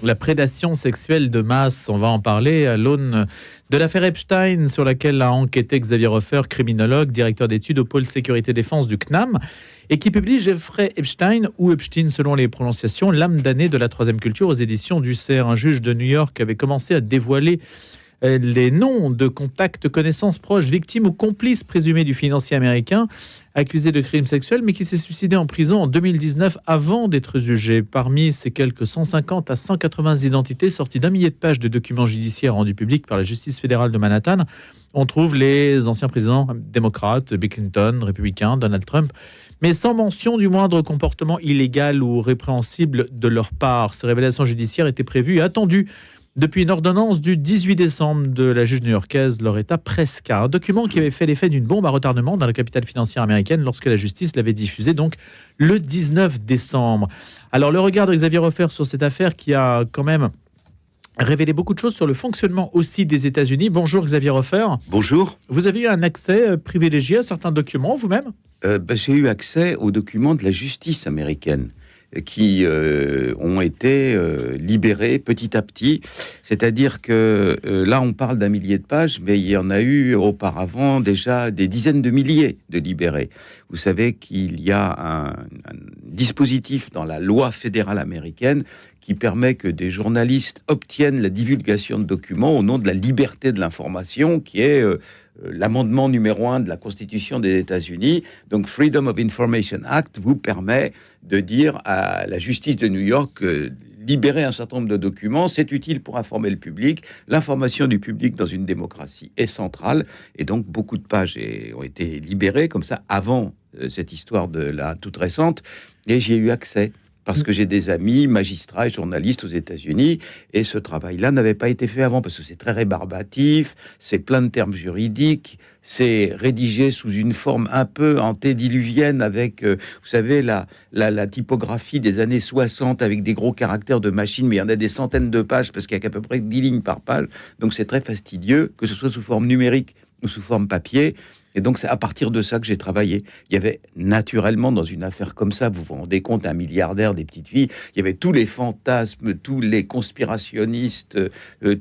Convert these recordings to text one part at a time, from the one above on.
La prédation sexuelle de masse, on va en parler à l'aune de l'affaire Epstein sur laquelle a enquêté Xavier Hofer, criminologue, directeur d'études au pôle sécurité défense du CNAM, et qui publie Jeffrey Epstein, ou Epstein selon les prononciations, l'âme damnée de la troisième culture aux éditions du CERF. Un juge de New York avait commencé à dévoiler les noms de contacts, connaissances proches, victimes ou complices présumés du financier américain accusé de crimes sexuels, mais qui s'est suicidé en prison en 2019 avant d'être jugé. Parmi ces quelques 150 à 180 identités sorties d'un millier de pages de documents judiciaires rendus publics par la justice fédérale de Manhattan, on trouve les anciens présidents démocrates, Bill Clinton, républicain, Donald Trump, mais sans mention du moindre comportement illégal ou répréhensible de leur part. Ces révélations judiciaires étaient prévues et attendues depuis une ordonnance du 18 décembre de la juge new-yorkaise Loretta Preska, un document qui avait fait l'effet d'une bombe à retardement dans la capitale financière américaine lorsque la justice l'avait diffusé, donc le 19 décembre. Alors le regard de Xavier Hofer sur cette affaire qui a quand même révélé beaucoup de choses sur le fonctionnement aussi des États-Unis. Bonjour Xavier Hofer. Bonjour. Vous avez eu un accès privilégié à certains documents vous-même ? J'ai eu accès aux documents de la justice américaine qui ont été libérés petit à petit. C'est-à-dire que là, on parle d'un millier de pages, mais il y en a eu auparavant déjà des dizaines de milliers de libérés. Vous savez qu'il y a un dispositif dans la loi fédérale américaine qui permet que des journalistes obtiennent la divulgation de documents au nom de la liberté de l'information, qui est l'amendement numéro 1 de la Constitution des États-Unis. Donc, Freedom of Information Act vous permet de dire à la justice de New York que libérer un certain nombre de documents, c'est utile pour informer le public. L'information du public dans une démocratie est centrale. Et donc, beaucoup de pages ont été libérées comme ça avant cette histoire de la toute récente. Et j'y ai eu accès, parce que j'ai des amis magistrats et journalistes aux États-Unis, et ce travail-là n'avait pas été fait avant, parce que c'est très rébarbatif, c'est plein de termes juridiques, c'est rédigé sous une forme un peu antédiluvienne, avec, vous savez, la typographie des années 60, avec des gros caractères de machine, mais il y en a des centaines de pages, parce qu'il y a qu'à peu près 10 lignes par page, donc c'est très fastidieux, que ce soit sous forme numérique ou sous forme papier. Et donc, c'est à partir de ça que j'ai travaillé. Il y avait naturellement, dans une affaire comme ça, vous vous rendez compte, un milliardaire, des petites filles, il y avait tous les fantasmes, tous les conspirationnistes,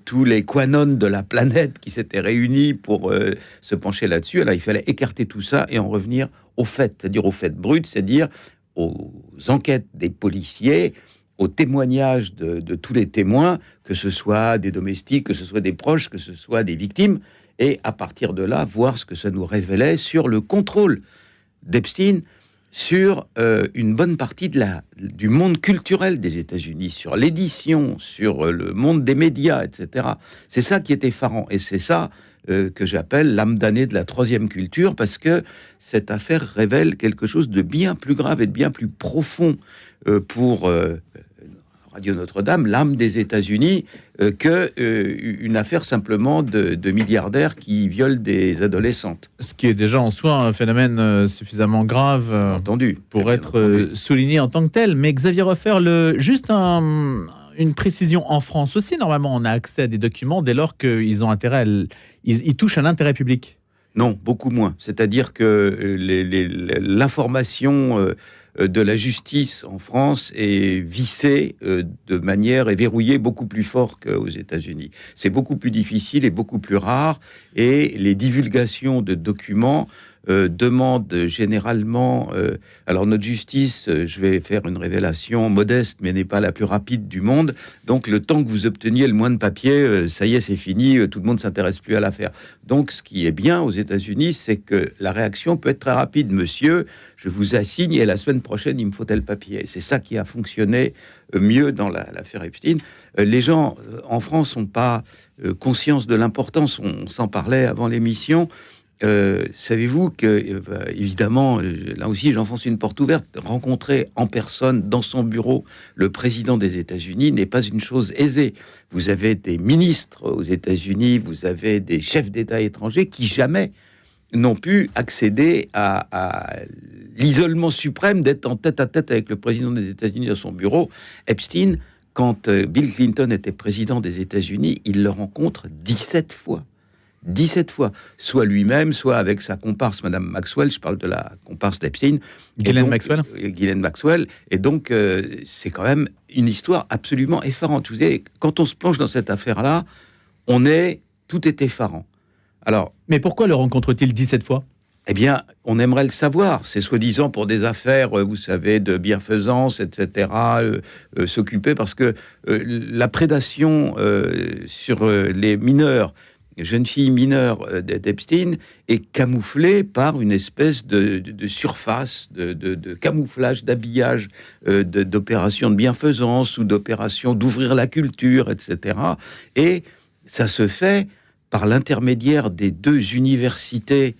tous les quanons de la planète qui s'étaient réunis pour se pencher là-dessus. Alors, il fallait écarter tout ça et en revenir aux faits, c'est-à-dire aux faits bruts, c'est-à-dire aux enquêtes des policiers, aux témoignages de tous les témoins, que ce soit des domestiques, que ce soit des proches, que ce soit des victimes, et à partir de là, voir ce que ça nous révélait sur le contrôle d'Epstein sur une bonne partie du monde culturel des États-Unis, sur l'édition, sur le monde des médias, etc. C'est ça qui est effarant, et c'est ça que j'appelle l'âme damnée de la troisième culture, parce que cette affaire révèle quelque chose de bien plus grave et de bien plus profond pour Radio Notre-Dame, l'âme des États-Unis, qu'une affaire simplement de milliardaires qui violent des adolescentes. Ce qui est déjà en soi un phénomène suffisamment grave entendu, pour être souligné en tant que tel. Mais Xavier Hofer, juste une précision, en France aussi, normalement, on a accès à des documents dès lors qu'ils ont intérêt ils touchent à l'intérêt public. Non, beaucoup moins. C'est-à-dire que l'information de la justice en France est vissée de manière et verrouillée beaucoup plus fort qu'aux États-Unis. C'est beaucoup plus difficile et beaucoup plus rare, et les divulgations de documents demandent généralement... alors notre justice, je vais faire une révélation modeste, mais n'est pas la plus rapide du monde. Donc le temps que vous obteniez le moins de papier, ça y est, c'est fini, tout le monde ne s'intéresse plus à l'affaire. Donc ce qui est bien aux États-Unis, c'est que la réaction peut être très rapide. Monsieur, je vous assigne et la semaine prochaine, il me faut tel papier. C'est ça qui a fonctionné mieux dans l'affaire Epstein. Les gens en France n'ont pas conscience de l'importance. On s'en parlait avant l'émission. Savez-vous que, évidemment, là aussi, j'enfonce une porte ouverte. Rencontrer en personne, dans son bureau, le président des États-Unis n'est pas une chose aisée. Vous avez des ministres aux États-Unis, vous avez des chefs d'État étrangers qui jamais n'ont pu accéder à l'isolement suprême d'être en tête-à-tête avec le président des États-Unis dans son bureau. Epstein, quand Bill Clinton était président des États-Unis, il le rencontre 17 fois. 17 fois, soit lui-même, soit avec sa comparse, Madame Maxwell. Je parle de la comparse d'Epstein. Ghislaine Maxwell. Ghislaine Maxwell. Et donc, c'est quand même une histoire absolument effarante. Vous savez, quand on se plonge dans cette affaire-là, tout est effarant. Alors, mais pourquoi le rencontre-t-il 17 fois ? Eh bien, on aimerait le savoir. C'est soi-disant pour des affaires, vous savez, de bienfaisance, etc., s'occuper, parce que la prédation sur les mineurs, les jeunes filles mineures d'Epstein, est camouflée par une espèce de surface, de camouflage, d'habillage, d'opérations de bienfaisance ou d'opérations d'ouvrir la culture, etc. Et ça se fait par l'intermédiaire des 2 universités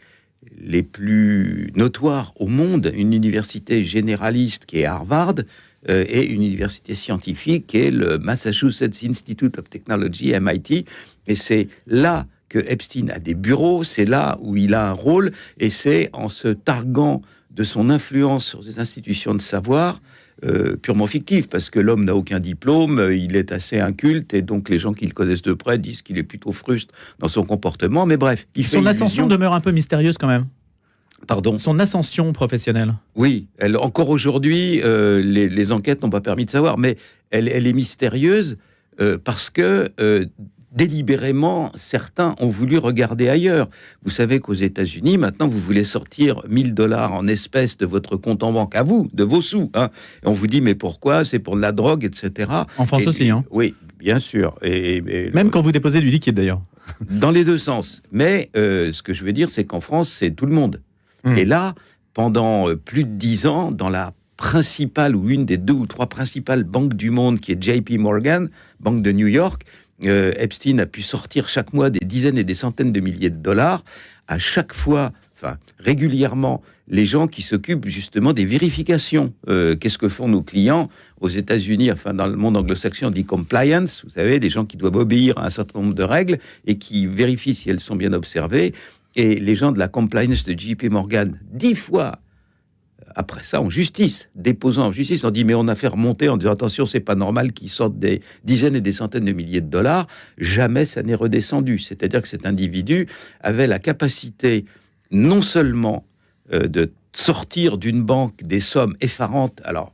les plus notoires au monde, une université généraliste qui est Harvard et une université scientifique qui est le Massachusetts Institute of Technology, MIT. Et c'est là que Epstein a des bureaux, c'est là où il a un rôle, et c'est en se targuant de son influence sur des institutions de savoir purement fictif, parce que l'homme n'a aucun diplôme, il est assez inculte, et donc les gens qui le connaissent de près disent qu'il est plutôt frustre dans son comportement, mais bref. Son ascension demeure un peu mystérieuse quand même. Pardon ? Son ascension professionnelle. Oui, encore aujourd'hui, les enquêtes n'ont pas permis de savoir, mais elle est mystérieuse parce que délibérément, certains ont voulu regarder ailleurs. Vous savez qu'aux États-Unis, maintenant, vous voulez sortir 1 000 $ en espèces de votre compte en banque, à vous, de vos sous. Hein. Et on vous dit, mais pourquoi ? C'est pour de la drogue, etc. En France aussi, hein. Oui, bien sûr. Et même quand vous déposez du liquide, d'ailleurs. Dans les 2 sens. Mais ce que je veux dire, c'est qu'en France, c'est tout le monde. Et là, pendant plus de 10 ans, dans la principale ou une des 2 ou 3 principales banques du monde, qui est JP Morgan, banque de New York, Epstein a pu sortir chaque mois des dizaines et des centaines de milliers de dollars. À chaque fois, régulièrement, les gens qui s'occupent justement des vérifications. Qu'est-ce que font nos clients aux États-Unis, dans le monde anglo-saxon, on dit compliance, vous savez, des gens qui doivent obéir à un certain nombre de règles et qui vérifient si elles sont bien observées. Et les gens de la compliance de JP Morgan, 10 fois après ça, en justice, déposant en justice, on dit, mais on a fait remonter en disant, attention, c'est pas normal qu'ils sortent des dizaines et des centaines de milliers de dollars. Jamais ça n'est redescendu. C'est-à-dire que cet individu avait la capacité, non seulement de sortir d'une banque des sommes effarantes. Alors,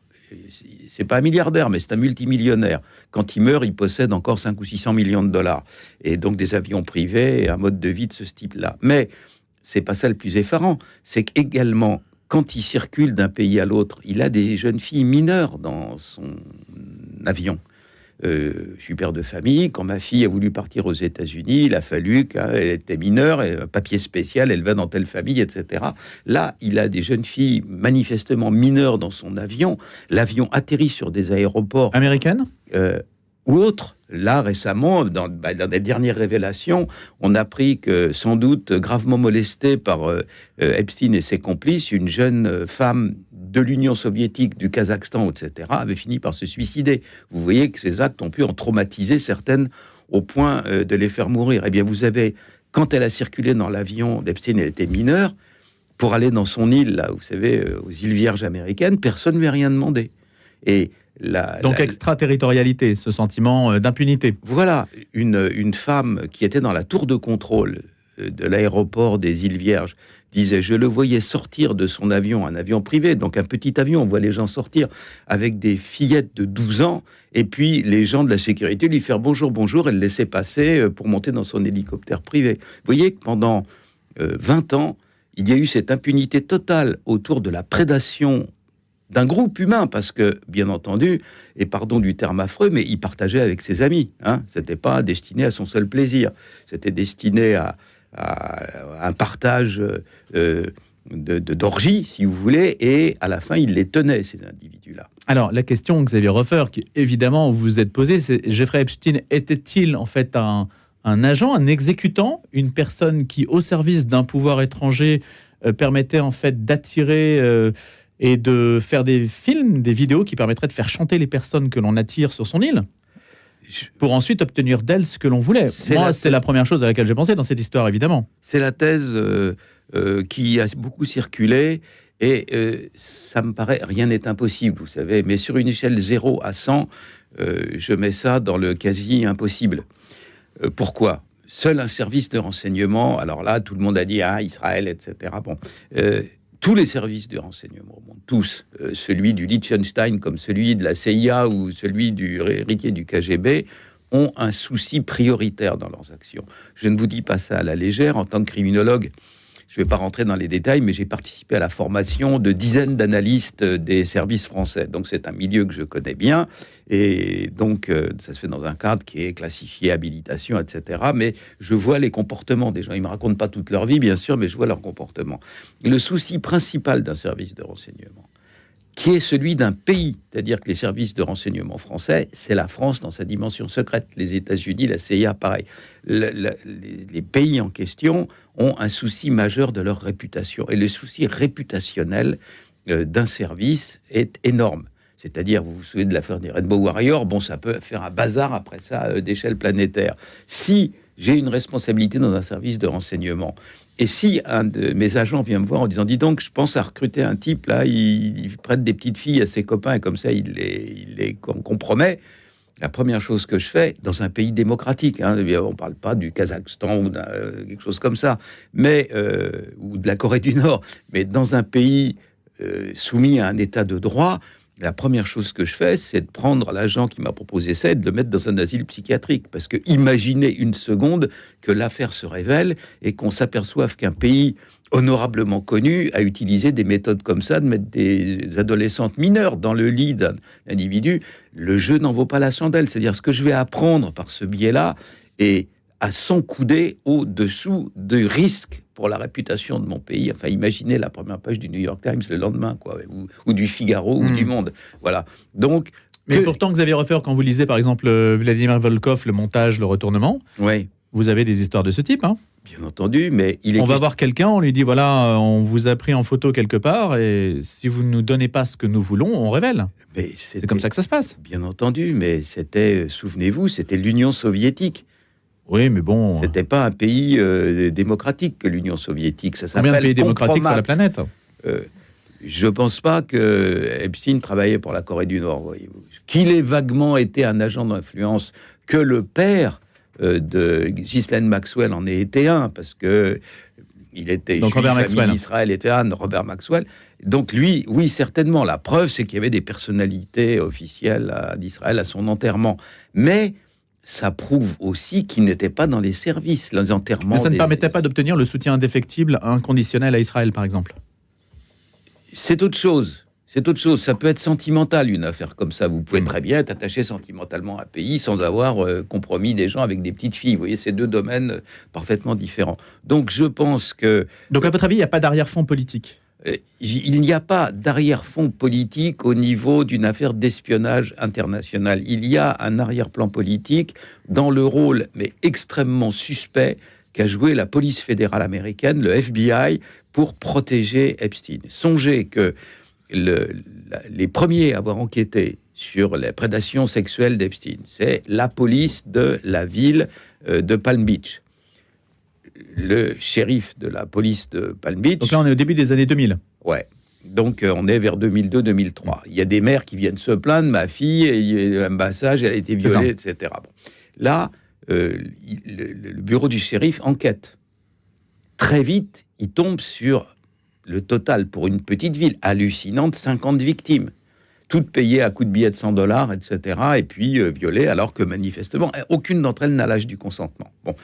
c'est pas un milliardaire, mais c'est un multimillionnaire. Quand il meurt, il possède encore 500 ou 600 millions de dollars. Et donc des avions privés et un mode de vie de ce type-là. Mais c'est pas ça le plus effarant. C'est qu'également, quand il circule d'un pays à l'autre, il a des jeunes filles mineures dans son avion. Je suis père de famille. Quand ma fille a voulu partir aux États-Unis, il a fallu qu'elle était mineure, un papier spécial, elle va dans telle famille, etc. Là, il a des jeunes filles manifestement mineures dans son avion. L'avion atterrit sur des aéroports américaines ou autres. Là, récemment, dans les dernières révélations, on a appris que, sans doute gravement molestée par Epstein et ses complices, une jeune femme de l'Union soviétique, du Kazakhstan, etc., avait fini par se suicider. Vous voyez que ces actes ont pu en traumatiser certaines au point de les faire mourir. Eh bien, vous avez, quand elle a circulé dans l'avion d'Epstein, elle était mineure, pour aller dans son île, là, vous savez, aux îles Vierges américaines, personne ne lui a rien demandé. Et donc extraterritorialité, ce sentiment d'impunité. Voilà, une femme qui était dans la tour de contrôle de l'aéroport des îles Vierges disait, je le voyais sortir de son avion, un avion privé, donc un petit avion, on voit les gens sortir avec des fillettes de 12 ans, et puis les gens de la sécurité lui faire bonjour, bonjour, et le laisser passer pour monter dans son hélicoptère privé. Vous voyez que pendant 20 ans, il y a eu cette impunité totale autour de la prédation d'un groupe humain, parce que, bien entendu, et pardon du terme affreux, mais il partageait avec ses amis. Hein. C'était pas destiné à son seul plaisir. C'était destiné à un partage d'orgie, si vous voulez, et à la fin, il les tenait, ces individus-là. Alors, la question, Xavier Hofer, qui évidemment vous vous êtes posée, c'est Jeffrey Epstein était-il en fait un agent, un exécutant, une personne qui, au service d'un pouvoir étranger, permettait en fait d'attirer et de faire des films, des vidéos qui permettraient de faire chanter les personnes que l'on attire sur son île, pour ensuite obtenir d'elles ce que l'on voulait. Moi, c'est la première chose à laquelle j'ai pensé dans cette histoire, évidemment. C'est la thèse qui a beaucoup circulé, et ça me paraît, rien n'est impossible, vous savez, mais sur une échelle 0 à 100, je mets ça dans le quasi-impossible. Pourquoi ? seul un service de renseignement. Alors là, tout le monde a dit Israël, etc. Bon, tous les services de renseignement au monde, tous, celui du Liechtenstein comme celui de la CIA ou celui du héritier du KGB, ont un souci prioritaire dans leurs actions. Je ne vous dis pas ça à la légère. En tant que criminologue, je ne vais pas rentrer dans les détails, mais j'ai participé à la formation de dizaines d'analystes des services français. Donc c'est un milieu que je connais bien. Et donc ça se fait dans un cadre qui est classifié, habilitation, etc. Mais je vois les comportements des gens. Ils ne me racontent pas toute leur vie, bien sûr, mais je vois leur comportement. Le souci principal d'un service de renseignement, qui est celui d'un pays, c'est-à-dire que les services de renseignement français, c'est la France dans sa dimension secrète, les États-Unis, la CIA, pareil. Les pays en question ont un souci majeur de leur réputation, et le souci réputationnel d'un service est énorme. C'est-à-dire, vous vous souvenez de l'affaire des Rainbow Warriors, bon, ça peut faire un bazar après ça d'échelle planétaire. Si j'ai une responsabilité dans un service de renseignement, et si un de mes agents vient me voir en disant « Dis donc, je pense à recruter un type, là, il prête des petites filles à ses copains, et comme ça, il les compromet », la première chose que je fais, dans un pays démocratique, on ne parle pas du Kazakhstan ou quelque chose comme ça, mais, ou de la Corée du Nord, mais dans un pays soumis à un état de droit, la première chose que je fais, c'est de prendre l'agent qui m'a proposé ça et de le mettre dans un asile psychiatrique. Parce que imaginez une seconde que l'affaire se révèle et qu'on s'aperçoive qu'un pays honorablement connu a utilisé des méthodes comme ça, de mettre des adolescentes mineures dans le lit d'un individu. Le jeu n'en vaut pas la chandelle. C'est-à-dire ce que je vais apprendre par ce biais-là est à 100 coudées au-dessous de risques pour la réputation de mon pays. Enfin, imaginez la première page du New York Times le lendemain, quoi, ou du Figaro, ou du Monde. Voilà. Donc, mais pourtant, Xavier Hofer, quand vous lisez, par exemple, Vladimir Volkov, le montage, le retournement, oui, vous avez des histoires de ce type, hein? Bien entendu, mais on va voir quelqu'un, on lui dit, voilà, on vous a pris en photo quelque part, et si vous ne nous donnez pas ce que nous voulons, on révèle. C'est comme ça que ça se passe. Bien entendu, mais c'était, souvenez-vous, c'était l'Union soviétique. Oui, mais bon... C'était pas un pays démocratique que l'Union soviétique. Ça s'appelle combien de pays démocratiques sur la planète? Je pense pas que Epstein travaillait pour la Corée du Nord, voyez-vous. Qu'il ait vaguement été un agent d'influence, que le père de Ghislaine Maxwell en ait été un, parce que il était donc juif, Robert famille Maxwell. d'Israël était un, Robert Maxwell. Donc lui, oui, certainement. La preuve, c'est qu'il y avait des personnalités officielles d'Israël à son enterrement. Mais ça prouve aussi qu'il n'était pas dans les services, les enterrements. Mais ça ne permettait pas d'obtenir le soutien indéfectible, inconditionnel à Israël, par exemple. C'est autre chose. C'est autre chose. Ça peut être sentimental, une affaire comme ça. Vous pouvez très bien être attaché sentimentalement à un pays sans avoir compromis des gens avec des petites filles. Vous voyez, c'est deux domaines parfaitement différents. Donc, je pense que... Donc, à votre avis, il n'y a pas d'arrière-fond politique? Il n'y a pas d'arrière-fond politique au niveau d'une affaire d'espionnage international. Il y a un arrière-plan politique dans le rôle, mais extrêmement suspect, qu'a joué la police fédérale américaine, le FBI, pour protéger Epstein. Songez que les premiers à avoir enquêté sur les prédations sexuelles d'Epstein, c'est la police de la ville de Palm Beach. Le shérif de la police de Palm Beach... Donc là, on est au début des années 2000. Ouais. Donc, on est vers 2002-2003. Il y a des mères qui viennent se plaindre, ma fille, il y a un massage, elle a été violée, etc. Bon. Là, le bureau du shérif enquête. Très vite, il tombe sur le total pour une petite ville hallucinante, 50 victimes. Toutes payées à coups de billets de $100, etc. Et puis violées, alors que manifestement, aucune d'entre elles n'a l'âge du consentement. Bon.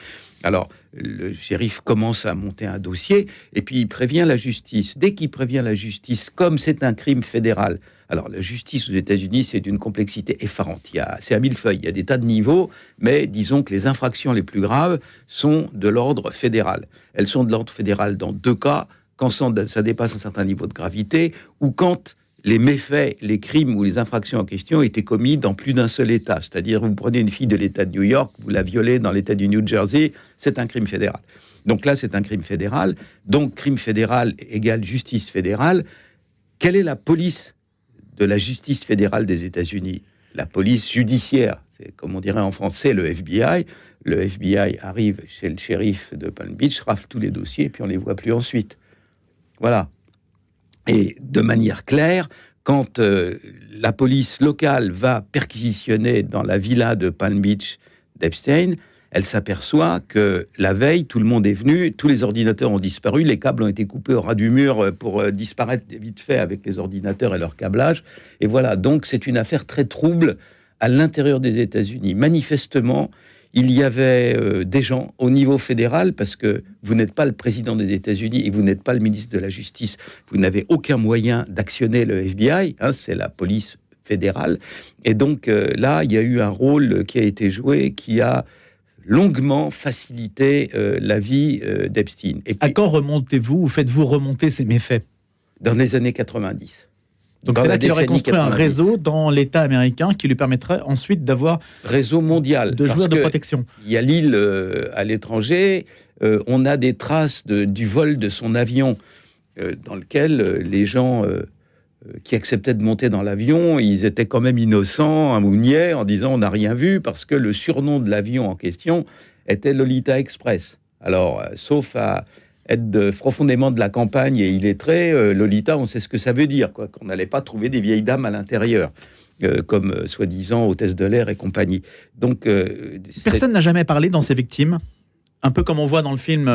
Alors, le shérif commence à monter un dossier et puis il prévient la justice. Dès qu'il prévient la justice, comme c'est un crime fédéral, alors la justice aux États-Unis, c'est d'une complexité effarante. C'est à millefeuille, il y a des tas de niveaux, mais disons que les infractions les plus graves sont de l'ordre fédéral. Elles sont de l'ordre fédéral dans deux cas, quand ça dépasse un certain niveau de gravité ou quand les méfaits, les crimes ou les infractions en question étaient commis dans plus d'un seul État. C'est-à-dire, vous prenez une fille de l'État de New York, vous la violez dans l'État du New Jersey, c'est un crime fédéral. Donc là, c'est un crime fédéral. Donc, crime fédéral égale justice fédérale. Quelle est la police de la justice fédérale des États-Unis? La police judiciaire. C'est, comme on dirait en français, le FBI. Le FBI arrive chez le shérif de Palm Beach, rafle tous les dossiers, et puis on ne les voit plus ensuite. Voilà. Et de manière claire, quand la police locale va perquisitionner dans la villa de Palm Beach d'Epstein, elle s'aperçoit que la veille, tout le monde est venu, tous les ordinateurs ont disparu, les câbles ont été coupés au ras du mur pour disparaître vite fait avec les ordinateurs et leur câblage. Et voilà, donc c'est une affaire très trouble à l'intérieur des États-Unis. Manifestement, il y avait des gens au niveau fédéral, parce que vous n'êtes pas le président des États-Unis et vous n'êtes pas le ministre de la Justice, vous n'avez aucun moyen d'actionner le FBI, c'est la police fédérale. Et donc là, il y a eu un rôle qui a été joué, qui a longuement facilité la vie d'Epstein. Et puis, à quand remontez-vous ou faites-vous remonter ces méfaits? Dans les années 90. Donc c'est là qu'il aurait construit 90. Un réseau dans l'État américain qui lui permettrait ensuite d'avoir réseau mondial de joueurs de protection. Il y a l'île à l'étranger, on a des traces du vol de son avion dans lequel les gens qui acceptaient de monter dans l'avion, ils étaient quand même innocents, ou niais, en disant on n'a rien vu, parce que le surnom de l'avion en question était Lolita Express. Alors, sauf à être profondément de la campagne et illettré, Lolita, on sait ce que ça veut dire, quoi, qu'on n'allait pas trouver des vieilles dames à l'intérieur, comme soi-disant hôtesse de l'air et compagnie. Donc, personne n'a jamais parlé dans ces victimes. Un peu comme on voit dans le film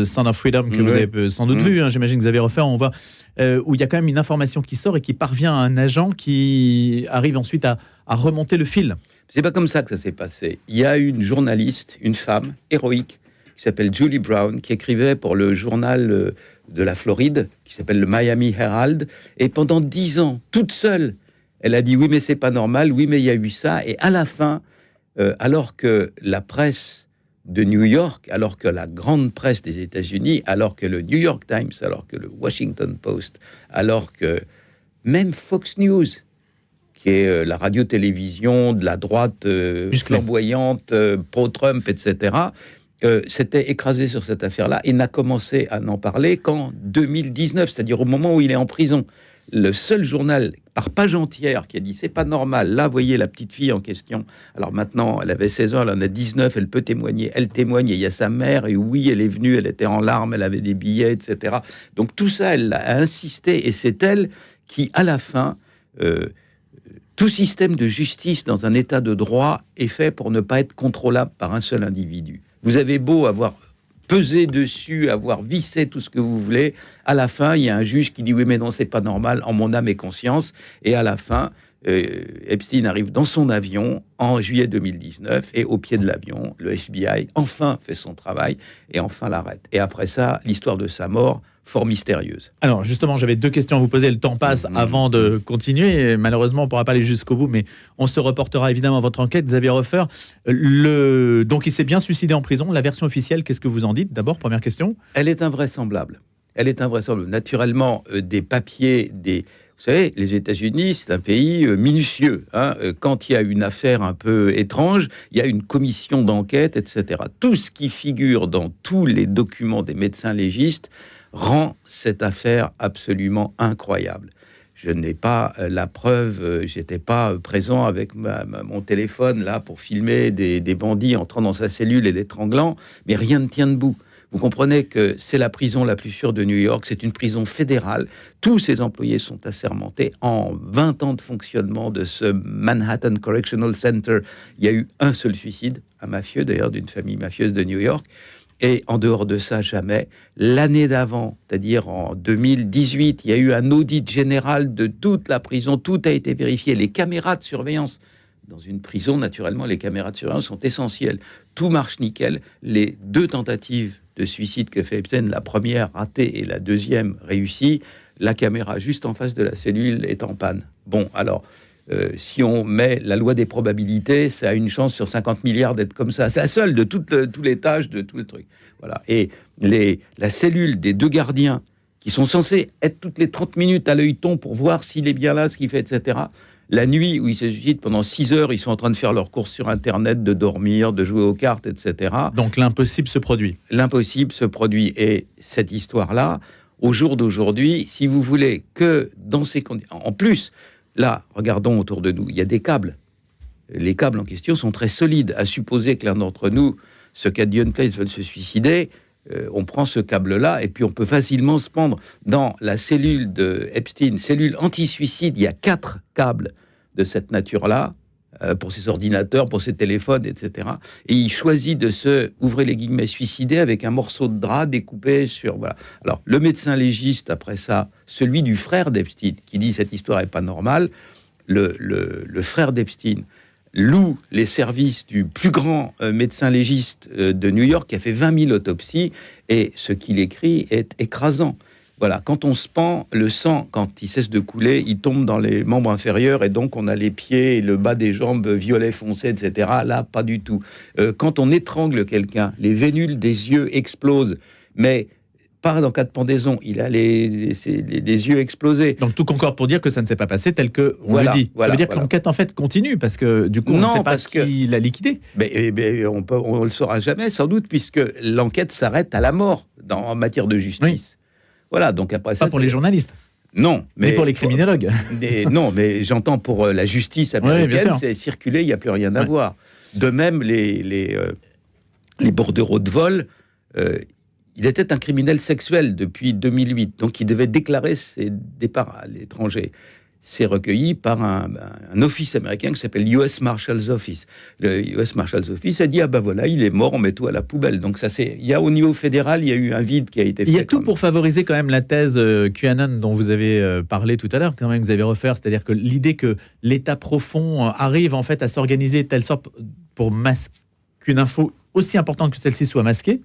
Sound of Freedom, que vous avez sans doute vu, j'imagine que vous avez refait, on voit où il y a quand même une information qui sort et qui parvient à un agent qui arrive ensuite à remonter le fil. C'est pas comme ça que ça s'est passé. Il y a une journaliste, une femme héroïque, qui s'appelle Julie Brown, qui écrivait pour le journal de la Floride, qui s'appelle le Miami Herald, et pendant 10 ans, toute seule, elle a dit oui mais c'est pas normal, oui mais il y a eu ça, et à la fin, alors que la presse de New York, alors que la grande presse des États-Unis, alors que le New York Times, alors que le Washington Post, alors que même Fox News, qui est la radio-télévision de la droite flamboyante, pro-Trump, etc., s'était écrasé sur cette affaire-là et n'a commencé à n'en parler qu'en 2019, c'est-à-dire au moment où il est en prison. Le seul journal, par page entière, qui a dit « c'est pas normal », là, voyez la petite fille en question. Alors maintenant, elle avait 16 ans, elle en a 19, elle peut témoigner. Elle témoigne, et il y a sa mère, et oui, elle est venue, elle était en larmes, elle avait des billets, etc. Donc tout ça, elle a insisté, et c'est elle qui, à la fin... tout système de justice dans un état de droit est fait pour ne pas être contrôlable par un seul individu. Vous avez beau avoir pesé dessus, avoir vissé tout ce que vous voulez, à la fin, il y a un juge qui dit « oui, mais non, c'est pas normal, en mon âme et conscience ». Et à la fin, Epstein arrive dans son avion en juillet 2019, et au pied de l'avion, le FBI enfin fait son travail et enfin l'arrête. Et après ça, l'histoire de sa mort, fort mystérieuse. Alors justement, j'avais 2 questions à vous poser, le temps passe avant de continuer, et malheureusement on ne pourra pas aller jusqu'au bout, mais on se reportera évidemment à votre enquête. Xavier Hofer, donc il s'est bien suicidé en prison, la version officielle, qu'est-ce que vous en dites d'abord, première question? Elle est invraisemblable. Naturellement, des papiers, vous savez, les États-Unis, c'est un pays minutieux. Quand il y a une affaire un peu étrange, il y a une commission d'enquête, etc. Tout ce qui figure dans tous les documents des médecins légistes rend cette affaire absolument incroyable. Je n'ai pas la preuve, j'étais pas présent avec mon téléphone là pour filmer des bandits entrant dans sa cellule et l'étranglant, mais rien ne tient debout. Vous comprenez que c'est la prison la plus sûre de New York, c'est une prison fédérale. Tous ses employés sont assermentés. En 20 ans de fonctionnement de ce Manhattan Correctional Center, il y a eu un seul suicide, un mafieux d'ailleurs, d'une famille mafieuse de New York. Et en dehors de ça, jamais. L'année d'avant, c'est-à-dire en 2018, il y a eu un audit général de toute la prison. Tout a été vérifié. Les caméras de surveillance. Dans une prison, naturellement, les caméras de surveillance sont essentielles. Tout marche nickel. Les 2 tentatives de suicide que fait Epstein, la première ratée et la deuxième réussie, la caméra juste en face de la cellule est en panne. Bon, alors... si on met la loi des probabilités, ça a une chance sur 50 milliards d'être comme ça. C'est la seule de tous les tâches, de tous les trucs. Voilà. Et la cellule des 2 gardiens, qui sont censés être toutes les 30 minutes à l'œilleton pour voir s'il est bien là, ce qu'il fait, etc. La nuit où ils se suicident, pendant 6 heures, ils sont en train de faire leurs courses sur Internet, de dormir, de jouer aux cartes, etc. Donc l'impossible se produit. L'impossible se produit. Et cette histoire-là, au jour d'aujourd'hui, si vous voulez que dans ces conditions... En plus... Là, regardons autour de nous, il y a des câbles. Les câbles en question sont très solides. À supposer que l'un d'entre nous, ce qu'a Dion Place, veut se suicider, on prend ce câble-là et puis on peut facilement se pendre. Dans la cellule de Epstein, cellule anti-suicide, il y a 4 câbles de cette nature-là, pour ses ordinateurs, pour ses téléphones, etc. Et il choisit de se, ouvrez les guillemets, suicider avec un morceau de drap découpé sur... Voilà. Alors, le médecin légiste, après ça, celui du frère d'Epstein, qui dit cette histoire n'est pas normale, le frère d'Epstein loue les services du plus grand médecin légiste de New York, qui a fait 20 000 autopsies, et ce qu'il écrit est écrasant. Voilà, quand on se pend, le sang, quand il cesse de couler, il tombe dans les membres inférieurs, et donc on a les pieds et le bas des jambes violet foncé, etc. Là, pas du tout. Quand on étrangle quelqu'un, les vénules des yeux explosent, mais pas dans cas de pendaison, il a les yeux explosés. Donc tout concorde pour dire que ça ne s'est pas passé tel que on le dit. Ça veut dire que l'enquête en fait continue, parce que du coup on ne sait pas qui l'a liquidé. On le saura jamais sans doute, puisque l'enquête s'arrête à la mort en matière de justice. Oui. Voilà, donc après ça... Pas pour les journalistes. Non, mais pour les criminologues. Non, mais j'entends pour la justice américaine, c'est circulé, il n'y a plus rien à voir. De même, les bordereaux de vol... il était un criminel sexuel depuis 2008, donc il devait déclarer ses départs à l'étranger. C'est recueilli par un office américain qui s'appelle US Marshal's Office. Le US Marshal's Office a dit « Ah ben voilà, il est mort, on met tout à la poubelle ». Donc ça, il y a au niveau fédéral, il y a eu un vide qui a été fait. Il y a tout pour favoriser quand même la thèse QAnon dont vous avez parlé tout à l'heure, quand même, Xavier Hofer, c'est-à-dire que l'idée que l'État profond arrive en fait à s'organiser de telle sorte pour masquer qu'une info aussi importante que celle-ci soit masquée,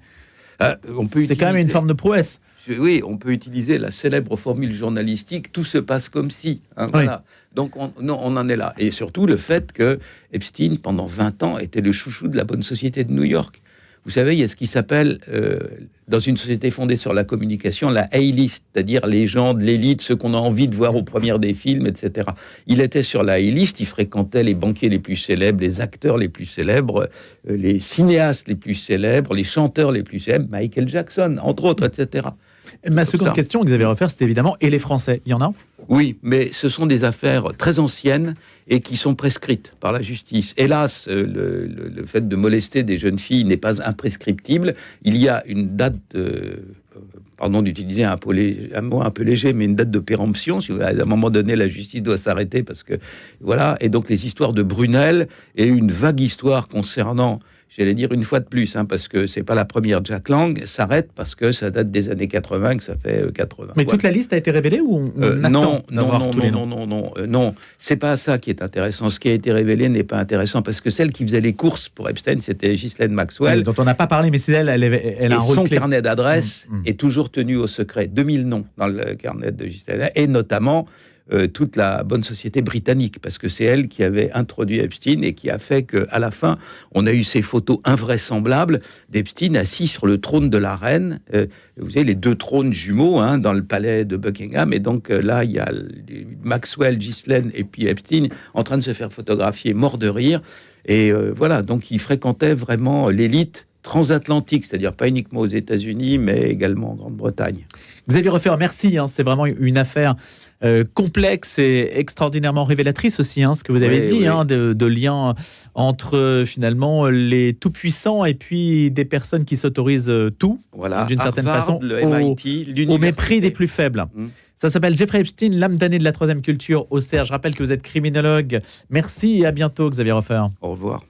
c'est quand même une forme de prouesse. Oui, on peut utiliser la célèbre formule journalistique « tout se passe comme si hein, ». Voilà. Donc on en est là. Et surtout le fait que Epstein, pendant 20 ans, était le chouchou de la bonne société de New York. Vous savez, il y a ce qui s'appelle, dans une société fondée sur la communication, la A-list, c'est-à-dire les gens de l'élite, ceux qu'on a envie de voir aux premières des films, etc. Il était sur la A-list, il fréquentait les banquiers les plus célèbres, les acteurs les plus célèbres, les cinéastes les plus célèbres, les chanteurs les plus célèbres, Michael Jackson, entre autres, etc. Ma seconde question, Xavier Hofer, c'est évidemment, et les Français, il y en a ? Oui, mais ce sont des affaires très anciennes et qui sont prescrites par la justice. Hélas, le fait de molester des jeunes filles n'est pas imprescriptible. Il y a une date, pardon d'utiliser un mot un peu léger, mais une date de péremption. Si à un moment donné, la justice doit s'arrêter parce que voilà. Et donc les histoires de Brunel et une vague histoire concernant, j'allais dire une fois de plus, parce que c'est pas la première Jack Lang, s'arrête parce que ça date des années 80, que ça fait 80. Mais toute la liste a été révélée ou non, c'est pas ça qui est intéressant. Ce qui a été révélé n'est pas intéressant parce que celle qui faisait les courses pour Epstein, c'était Ghislaine Maxwell. Dont on n'a pas parlé, mais c'est elle a un rôle clé. Son clé. carnet d'adresses est toujours tenu au secret. 2000 noms dans le carnet de Ghislaine, et notamment toute la bonne société britannique, parce que c'est elle qui avait introduit Epstein et qui a fait qu'à la fin, on a eu ces photos invraisemblables d'Epstein assis sur le trône de la reine. Vous savez, les deux trônes jumeaux dans le palais de Buckingham. Et donc là, il y a Maxwell, Ghislaine et puis Epstein en train de se faire photographier, mort de rire. Et voilà, donc il fréquentait vraiment l'élite transatlantique, c'est-à-dire pas uniquement aux États-Unis, mais également en Grande-Bretagne. Xavier Hofer, merci. C'est vraiment une affaire complexe et extraordinairement révélatrice aussi, ce que vous avez dit, de liens entre finalement les tout-puissants et puis des personnes qui s'autorisent tout, d'une certaine façon, le MIT, au mépris des plus faibles. Ça s'appelle Jeffrey Epstein, l'âme damnée de la troisième culture au CERF. Je rappelle que vous êtes criminologue. Merci et à bientôt, Xavier Hofer. Au revoir.